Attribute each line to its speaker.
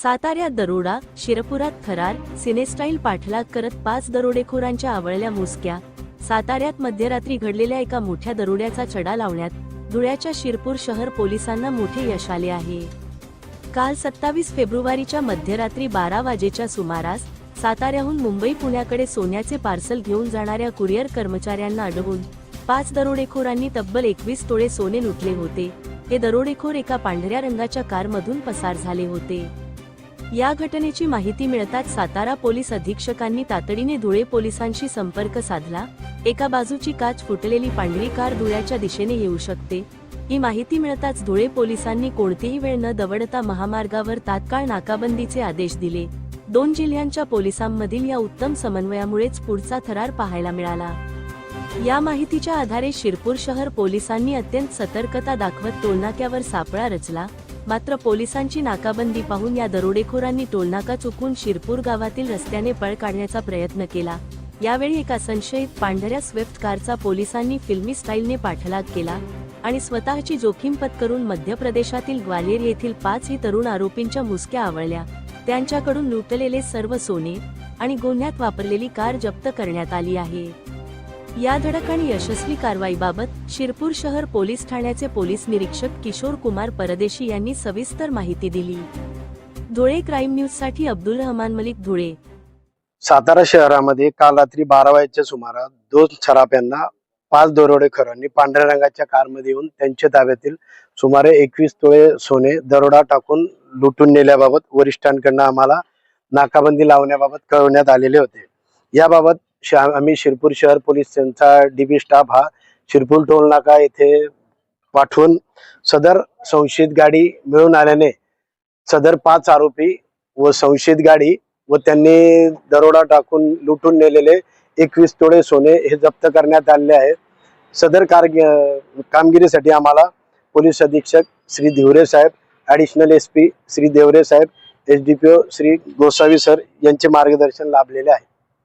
Speaker 1: साताऱ्यात दरोडा, शिरपुरात थरार, सिनेस्टाईल पाठलाग करत 5 दरोडेखोरांच्या आवळल्या मुसक्या। साताऱ्यात मध्यरात्री घडलेल्या एका मोठ्या दरोड्याचा छडा लावण्यात धुळ्याच्या शिरपूर शहर पोलिसांना मोठे यश आले आहे। काल 27 फेब्रुवारीच्या मध्यरात्री 12 वाजेच्या सुमारास साताऱ्याहून मुंबई पुण्याकडे सोन्याचे पार्सल घेऊन जाणाऱ्या कुरिअर कर्मचाऱ्यांना अडवून 5 दरोडेखोरांनी तब्बल 21 तोळे सोने लुटले होते। हे दरोडेखोर एका पांढऱ्या रंगाच्या कारमधून पसार झाले होते। या घटनेची माहिती मिळताच सातारा पोलीस अधीक्षकांनी तातडीने धुळे पोलिसांशी संपर्क साधला। एका बाजूची काच फुटलेली पांढरी कार धुळ्याच्या दिशेने येऊ शकते, ही माहिती मिळताच धुळे पोलिसांनी कोणतीही वेळ न दवडता महामार्गावर तात्काळ नाकाबंदीचे आदेश दिले। 2 जिल्ह्यांच्या पोलिसांमधील या उत्तम समन्वयामुळेच पुढचा थरार पाहायला मिळाला। या माहितीच्या आधारे शिरपूर शहर पोलिसांनी अत्यंत सतर्कता दाखवत टोलनाक्यावर सापळा रचला। मात्र पोलिसांची नाकाबंदी पाहून या दरोडेखोरांनी टोलनाका चुकून शिरपूर गावातील रस्त्याने पळ काढण्याचा प्रयत्न केला। यावेळी एका संशयित पांढऱ्या स्विफ्ट कारचा पोलिसांनी फिल्मी स्टाईलने पाठलाग केला आणि स्वतःची जोखीम पत्करून मध्य प्रदेशातील ग्वालियर येथील 5 तरुण आरोपींच्या मुसक्या आवळल्या। त्यांच्याकडून लुटलेले सर्व सोने आणि गुन्ह्यात वापरलेली कार जप्त करण्यात आली आहे। या धडक आणि यशस्वी कारवाईबाबत शिरपूर शहर पोलीस ठाण्याचे पोलीस निरीक्षक किशोर कुमार परदेशी यांनी सविस्तर माहिती दिली। धुळे क्राईम न्यूज साठी अब्दुल रहमान मलिक, धुळे।
Speaker 2: सातारा शहरामध्ये काल रात्री 12 वाजेच्या सुमारास 2 छराप्यांना 5 दरोडेखोरांनी पांढऱ्या रंगाच्या कारमध्ये येऊन त्यांच्या ताब्यातील सुमारे 21 तोळे सोने दरोडा टाकून लुटून नेल्याबाबत वरिष्ठांकडून आम्हाला नाकाबंदी लावण्याबाबत कळवण्यात आलेले होते। याबाबत आम्ही शिरपूर शहर पोलिसांचा डीबी स्टाफ हा शिरपूर टोल नाका येथे पाठवून सदर संशयित गाडी मिळून आल्याने सदर 5 आरोपी व संशयित गाडी व त्यांनी दरोडा टाकून लुटून नेलेले 21 तोळे सोने हे जप्त करण्यात आले आहे। सदर कामगिरीसाठी आम्हाला पोलीस अधीक्षक श्री धिवरे साहेब, ॲडिशनल SP श्री देवरे साहेब, SDPO श्री गोसावी सर यांचे मार्गदर्शन लाभलेले आहे।